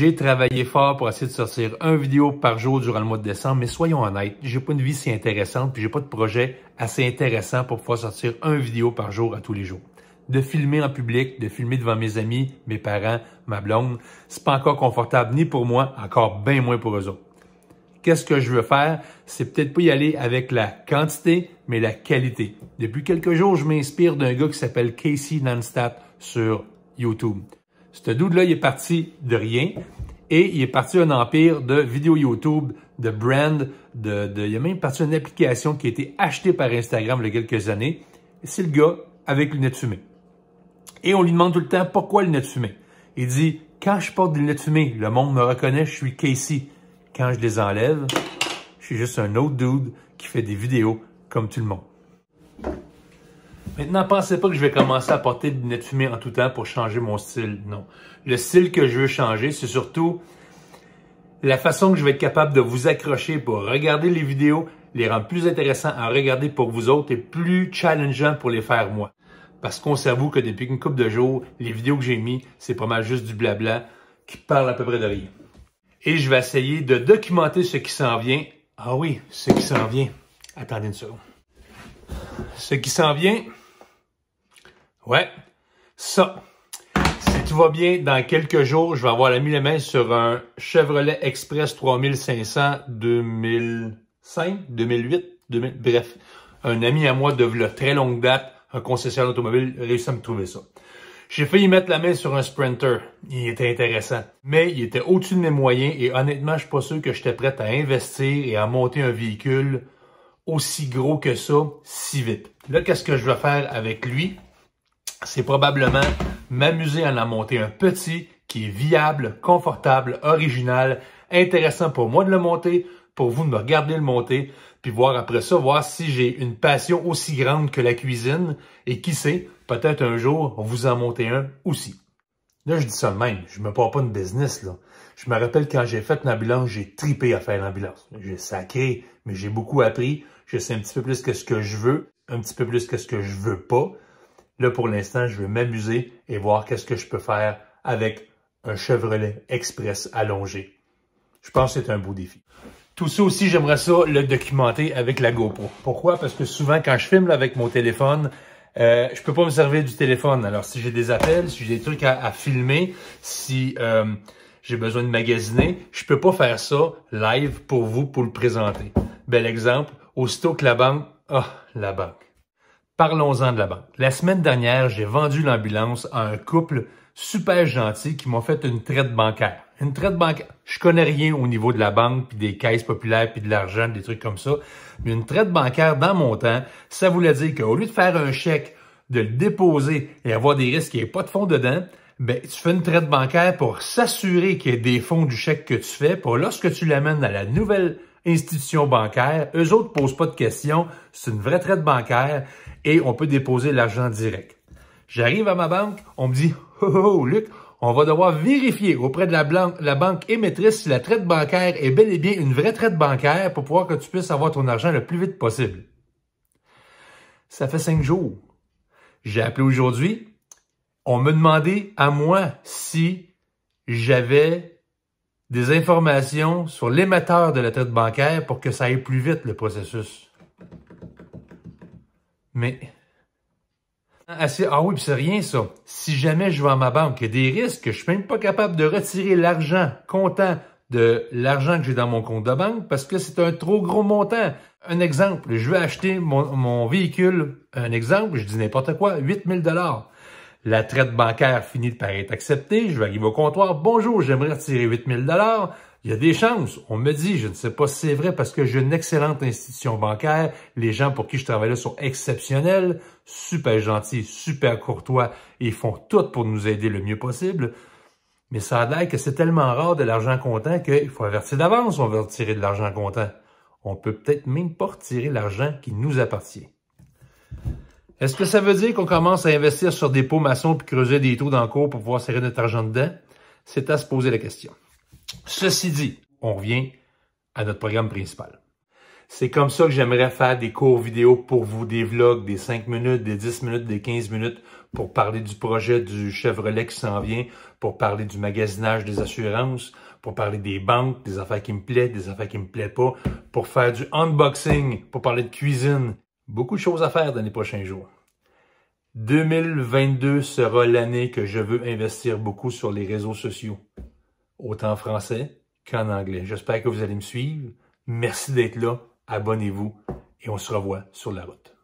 J'ai travaillé fort pour essayer de sortir une vidéo par jour durant le mois de décembre, mais soyons honnêtes, j'ai pas une vie si intéressante, puis j'ai pas de projet assez intéressant pour pouvoir sortir une vidéo par jour à tous les jours. De filmer en public, de filmer devant mes amis, mes parents, ma blonde, c'est pas encore confortable ni pour moi, encore bien moins pour eux autres. Qu'est-ce que je veux faire? C'est peut-être pas y aller avec la quantité, mais la qualité. Depuis quelques jours, je m'inspire d'un gars qui s'appelle Casey Neistat sur YouTube. Ce dude-là, il est parti de rien et il est parti d'un empire de vidéos YouTube, de brand, il a même parti d'une application qui a été achetée par Instagram il y a quelques années. C'est le gars avec lunettes fumées. Et on lui demande tout le temps pourquoi lunettes fumées. Il dit, quand je porte des lunettes fumées, le monde me reconnaît, je suis Casey. Quand je les enlève, je suis juste un autre dude qui fait des vidéos comme tout le monde. Maintenant, pensez pas que je vais commencer à porter des lunettes fumées en tout temps pour changer mon style. Non. Le style que je veux changer, c'est surtout la façon que je vais être capable de vous accrocher pour regarder les vidéos, les rendre plus intéressants à regarder pour vous autres et plus challengeants pour les faire moi. Parce qu'on s'avoue que depuis une couple de jours, les vidéos que j'ai mis, c'est pas mal juste du blabla qui parle à peu près de rien. Et je vais essayer de documenter ce qui s'en vient. Ah oui, ce qui s'en vient. Attendez une seconde. Ce qui s'en vient, ouais, ça. Si tout va bien, dans quelques jours, je vais avoir mis la main sur un Chevrolet Express 3500 2005, 2008, bref. Un ami à moi de très longue date, un concessionnaire automobile, a réussi à me trouver ça. J'ai failli mettre la main sur un Sprinter. Il était intéressant. Mais il était au-dessus de mes moyens et honnêtement, je suis pas sûr que j'étais prêt à investir et à monter un véhicule aussi gros que ça, si vite. Là, qu'est-ce que je vais faire avec lui? C'est probablement m'amuser à en monter un petit qui est viable, confortable, original, intéressant pour moi de le monter, pour vous de me regarder le monter, puis voir après ça, voir si j'ai une passion aussi grande que la cuisine et qui sait, peut-être un jour, vous en monter un aussi. Là, je dis ça de même, je me pars pas une business, là. Je me rappelle quand j'ai fait l'ambulance, j'ai tripé à faire l'ambulance. J'ai sacré, mais j'ai beaucoup appris. Je sais un petit peu plus que ce que je veux, un petit peu plus que ce que je veux pas. Là, pour l'instant, je vais m'amuser et voir qu'est-ce que je peux faire avec un Chevrolet Express allongé. Je pense que c'est un beau défi. Tout ça aussi, j'aimerais ça le documenter avec la GoPro. Pourquoi? Parce que souvent, quand je filme là, avec mon téléphone, je peux pas me servir du téléphone. Alors, si j'ai des appels, si j'ai des trucs à filmer, si j'ai besoin de magasiner, je peux pas faire ça live pour vous, pour le présenter. Bel exemple, aussitôt que la banque... la banque. Parlons-en de la banque. La semaine dernière, j'ai vendu l'ambulance à un couple super gentil qui m'ont fait une traite bancaire. Une traite bancaire. Je connais rien au niveau de la banque, puis des caisses populaires, puis de l'argent, des trucs comme ça. Mais une traite bancaire, dans mon temps, ça voulait dire qu'au lieu de faire un chèque, de le déposer et avoir des risques qu'il n'y ait pas de fonds dedans, ben, tu fais une traite bancaire pour s'assurer qu'il y ait des fonds du chèque que tu fais, pour lorsque tu l'amènes à la nouvelle institution bancaire, eux autres ne posent pas de questions, c'est une vraie traite bancaire et on peut déposer l'argent direct. J'arrive à ma banque, on me dit « Oh, Luc, on va devoir vérifier auprès de la banque émettrice si la traite bancaire est bel et bien une vraie traite bancaire pour pouvoir que tu puisses avoir ton argent le plus vite possible. » Ça fait 5 jours. J'ai appelé aujourd'hui. On me demandait à moi si j'avais des informations sur l'émetteur de la traite bancaire pour que ça aille plus vite, le processus. Mais... Ah oui, puis c'est rien ça. Si jamais je vais à ma banque, il y a des risques que je suis même pas capable de retirer l'argent comptant de l'argent que j'ai dans mon compte de banque parce que c'est un trop gros montant. Un exemple, je vais acheter mon véhicule, un exemple, je dis n'importe quoi, 8 000 $. La traite bancaire finit par être acceptée, je vais arriver au comptoir, bonjour, j'aimerais retirer 8 000 $. Il y a des chances. On me dit, je ne sais pas si c'est vrai parce que j'ai une excellente institution bancaire. Les gens pour qui je travaille là sont exceptionnels, super gentils, super courtois et ils font tout pour nous aider le mieux possible. Mais ça a l'air que c'est tellement rare de l'argent comptant qu'il faut avertir d'avance, on veut retirer de l'argent comptant. On peut peut-être même pas retirer l'argent qui nous appartient. Est-ce que ça veut dire qu'on commence à investir sur des pots maçons puis creuser des trous dans le cours pour pouvoir serrer notre argent dedans? C'est à se poser la question. Ceci dit, on revient à notre programme principal. C'est comme ça que j'aimerais faire des cours vidéo pour vous, des vlogs, des 5 minutes, des 10 minutes, des 15 minutes, pour parler du projet du Chevrolet qui s'en vient, pour parler du magasinage des assurances, pour parler des banques, des affaires qui me plaisent, des affaires qui me plaisent pas, pour faire du unboxing, pour parler de cuisine. Beaucoup de choses à faire dans les prochains jours. 2022 sera l'année que je veux investir beaucoup sur les réseaux sociaux, autant en français qu'en anglais. J'espère que vous allez me suivre. Merci d'être là. Abonnez-vous et on se revoit sur la route.